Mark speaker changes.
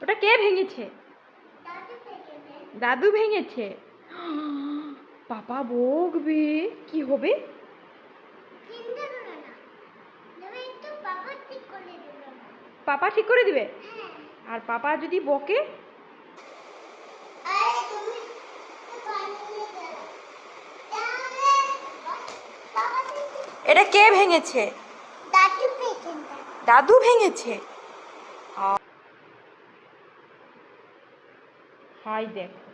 Speaker 1: ওটা কে ভেঙেছে? দাদু ভেঙেছে। পাপা বকবে। কি হবে? পাপা ঠিক করে দিবে। আর পাপা যদি বকে? এটা কে ভেঙেছে? দাদু ভেঙেছে। হাই দেখো।